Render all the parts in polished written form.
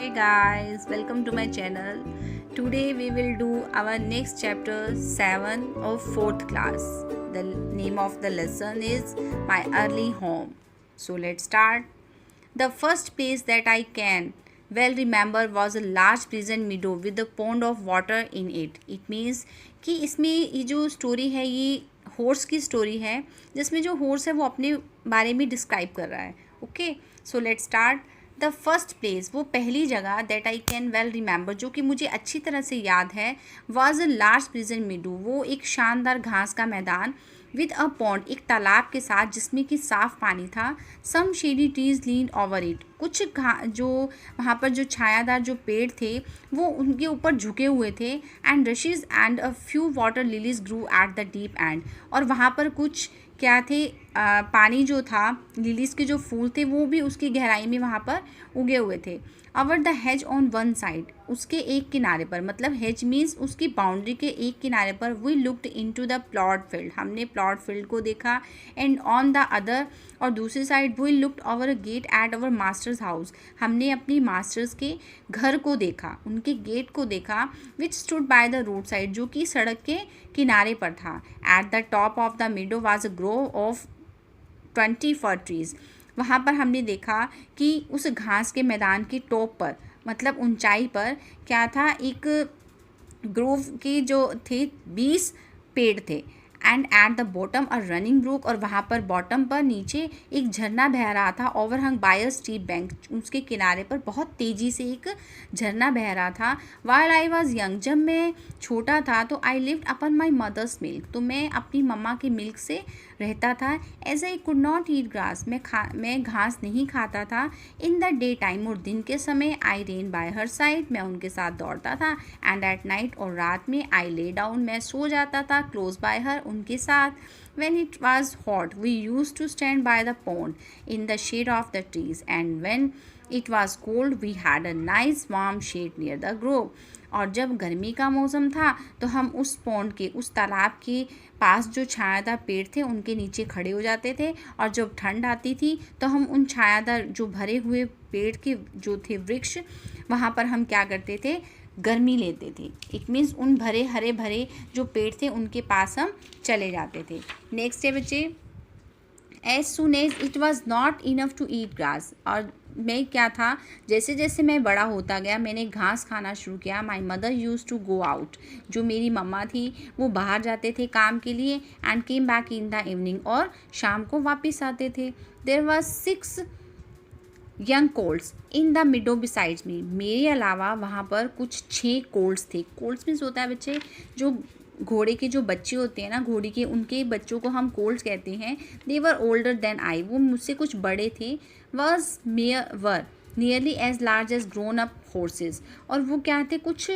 Hey guys, welcome to my channel. Today we will do our next chapter 7 of 4th class. The name of the lesson is My Early Home. So let's start. The first place that I can well remember was a large prison meadow with a pond of water in it. It means कि इसमें ये जो story है ये horse की story है जिसमें जो हॉर्स है वो अपने बारे में डिस्क्राइब कर रहा है. Okay, so let's start. The first place, वो पहली जगह that I can well remember, जो कि मुझे अच्छी तरह से याद है, वॉज अ लार्ज प्रिजन मीडू. वो एक शानदार घास का मैदान विद अ पॉन्ड, एक तालाब के साथ जिसमें कि साफ पानी था. Some shady trees lean over it, कुछ जो वहाँ पर जो छायादार जो पेड़ थे वो उनके ऊपर झुके हुए थे. And rushes and a few water lilies grew at the deep end, और वहाँ पर कुछ क्या थे, पानी जो था, लिलीज के जो फूल थे वो भी उसकी गहराई में वहाँ पर उगे हुए थे. अवर the hedge on one side, उसके एक किनारे पर, मतलब हेज मीन्स उसकी बाउंड्री के एक किनारे पर, we looked into the plot field, हमने प्लॉट फील्ड को देखा. एंड ऑन द अदर, और दूसरी side, we looked over gate at our master's house, हमने अपनी मास्टर्स के घर को देखा, उनके गेट को देखा. Which stood by the road side, जो कि सड़क के किनारे पर था. At the top of the meadow was a grove of 20 fir trees, वहाँ पर हमने देखा कि उस घास के मैदान के टॉप पर, मतलब ऊंचाई पर क्या था, एक ग्रोव के जो थे 20 पेड़ थे. And at the bottom a running brook, और वहाँ पर बॉटम पर नीचे एक झरना बह रहा था. ओवरहंग बाय अ स्टीप बैंक, उसके किनारे पर बहुत तेज़ी से एक झरना बह रहा था. वाइल आई वॉज यंग, जब मैं छोटा था तो I lived upon my mother's milk, तो मैं अपनी मम्मा के मिल्क से रहता था. As I could not eat grass, मैं घास नहीं खाता था. इन द डे टाइम, और दिन के समय, आई रेन बाय हर साइड, मैं उनके साथ दौड़ता था. एंड एट नाइट, और रात में, आई ले डाउन, मैं सो जाता था, क्लोज बाय हर, उनके साथ. When it was hot, we used to stand by the pond in the shade of the trees, and when it was cold, we had a nice warm shade near the grove. और जब गर्मी का मौसम था तो हम उस pond के, उस तालाब के पास जो छायादार पेड़ थे उनके नीचे खड़े हो जाते थे. और जब ठंड आती थी तो हम उन छायादार जो भरे हुए पेड़ के जो थे वृक्ष, वहाँ पर हम क्या करते थे, गर्मी लेते थे. इट मीन्स उन भरे हरे भरे जो पेड़ थे उनके पास हम चले जाते थे. नेक्स्ट है बच्चे, as soon as it was not enough to eat grass, और मैं क्या था, जैसे जैसे मैं बड़ा होता गया मैंने घास खाना शुरू किया. My mother use to go out, जो मेरी मम्मा थी वो बाहर जाते थे काम के लिए. And came back in the evening, और शाम को वापस आते थे. There was 6 young colts in the meadow besides me, मेरे अलावा वहाँ पर कुछ 6 कोल्ड्स थे. कोल्ड्स मीन्स होता है बच्चे, जो घोड़े के जो बच्चे होते हैं ना, घोड़ी के, उनके बच्चों को हम कोल्ड्स कहते हैं. दे वर ओल्डर देन आई, वो मुझसे कुछ बड़े थे. Was were nearly as large as grown up horses, और वो क्या थे, कुछ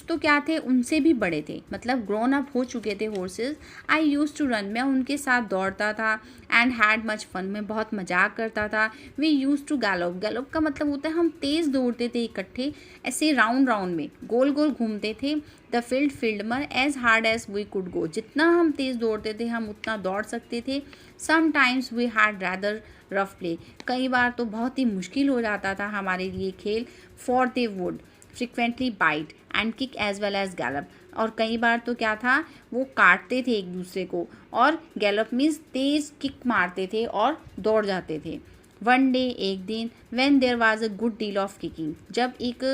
तो क्या थे, उनसे भी बड़े थे, मतलब ग्रोन अप हो चुके थे horses. I use to run, मैं उनके साथ दौड़ता था. एंड हैड मच फन, मैं बहुत मजाक करता था. वी यूज टू गैलोप, गैलोप का मतलब होता है हम तेज़ दौड़ते थे इकट्ठे, ऐसे राउंड राउंड में गोल गोल घूमते थे. The field more as hard as we could go, जितना हम तेज़ दौड़ते थे हम उतना दौड़ सकते थे. Sometimes we had rather rough play, कई बार तो बहुत ही मुश्किल हो जाता था हमारे लिए खेल. For they would frequently bite and kick as well as gallop, और कई बार तो क्या था, वो काटते थे एक दूसरे को, और गैलप मीन्स तेज किक मारते थे और दौड़ जाते थे. वन डे, एक दिन, when there was a good deal of kicking, जब एक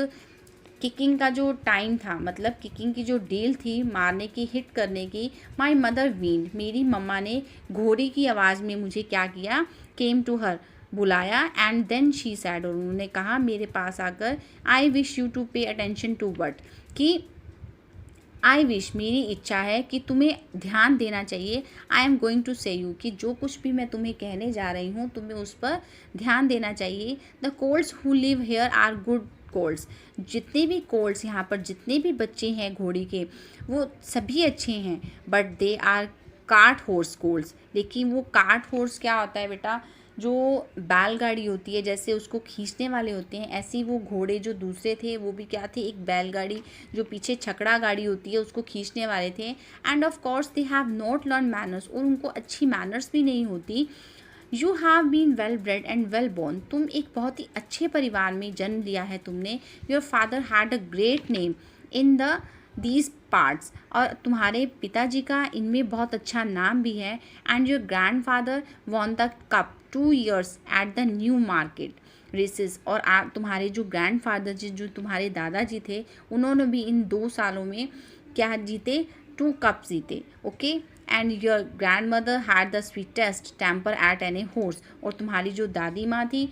किकिंग का जो टाइम था, मतलब किकिंग की जो डील थी, मारने की, हिट करने की. माई मदर वीन्ड, मेरी मम्मा ने घोड़ी की आवाज़ में मुझे क्या किया, केम टू हर, बुलाया. एंड देन शी सैड, और उन्होंने कहा मेरे पास आकर, I wish you to pay attention to what, कि आई विश, मेरी इच्छा है कि तुम्हें ध्यान देना चाहिए. आई एम गोइंग टू से यू, कि जो कुछ भी मैं तुम्हें कहने जा रही हूँ तुम्हें उस पर ध्यान देना चाहिए. The colts who live here are good colts, जितने भी कोल्ड्स यहाँ पर, जितने भी बच्चे हैं घोड़ी के, वो सभी अच्छे हैं. But they are cart horse colts, लेकिन वो कार्ट हॉर्स क्या होता है बेटा, जो बैलगाड़ी होती है, जैसे उसको खींचने वाले होते हैं, ऐसी वो घोड़े जो दूसरे थे वो भी क्या थे, एक बैलगाड़ी, जो पीछे छकड़ा गाड़ी होती है उसको खींचने वाले थे. And of course they have not learn manners, और उनको अच्छी मैनर्स भी नहीं होती. You have been well bred and well born, तुम एक बहुत ही अच्छे परिवार में जन्म लिया है तुमने। Your father had a great name in the these parts, और तुम्हारे पिताजी का इनमें बहुत अच्छा नाम भी है। And your grandfather won the cup 2 years at the Newmarket races, और आप तुम्हारे जो ग्रैंड फादर जी, जो तुम्हारे दादाजी थे, उन्होंने भी इन 2 सालों में क्या जीते, 2 कप जीते। Okay, and your grandmother had the sweetest temper at any horse, और तुम्हारी जो दादी माँ थी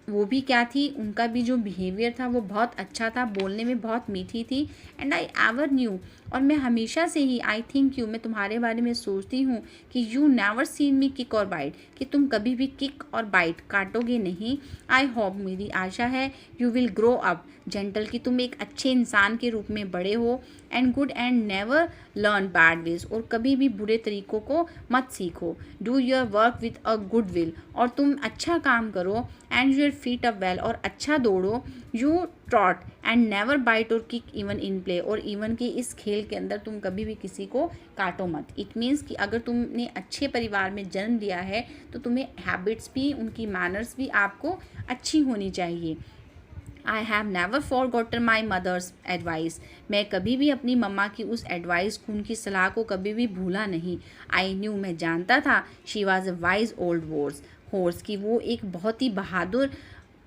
वो भी क्या थी, उनका भी जो बिहेवियर था वो बहुत अच्छा था, बोलने में बहुत मीठी थी। एंड आई एवर न्यू, और मैं हमेशा से ही आई थिंक यू, मैं तुम्हारे बारे में सोचती हूँ कि you never seen me kick और बाइट, कि तुम कभी भी किक और बाइट काटोगे नहीं। आई होप, मेरी आशा है, you will grow up gentle, कि तुम एक अच्छे इंसान के रूप में बड़े हो। And good and never learn bad ways, और कभी भी बुरे तरीकों को मत सीखो। Do your work with a good will, और तुम अच्छा काम करो। And your feet up well, और अच्छा दौड़ो। You trot and never bite or kick even in play, और इवन कि इस खेल के अंदर तुम कभी भी किसी को काटो मत। इट मीन्स कि अगर तुमने अच्छे परिवार में जन्म लिया है तो तुम्हें हैबिट्स भी, उनकी मैनर्स भी आपको अच्छी होनी चाहिए। I have never forgotten my mother's advice, मैं कभी भी अपनी मम्मा की उस एडवाइस को, उनकी सलाह को कभी भी भूला नहीं। आई न्यू, मैं जानता था, she was a wise old horse, कि वो एक बहुत ही बहादुर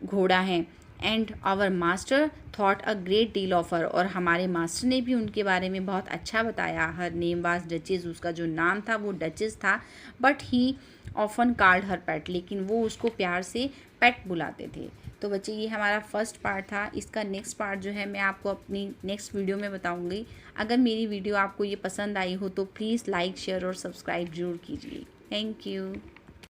घोड़ा है। And our master thought a great deal of her, और हमारे मास्टर ने भी उनके बारे में बहुत अच्छा बताया। हर नेम वाज डचेस, उसका जो नाम था वो डचेस था। But he often called her pet, लेकिन वो उसको प्यार से पेट बुलाते थे। तो बच्चे, ये हमारा फर्स्ट पार्ट था। इसका नेक्स्ट पार्ट जो है मैं आपको अपनी नेक्स्ट वीडियो में बताऊंगी। अगर मेरी वीडियो आपको ये पसंद आई हो तो प्लीज़ लाइक, शेयर और सब्सक्राइब जरूर कीजिए। Thank you.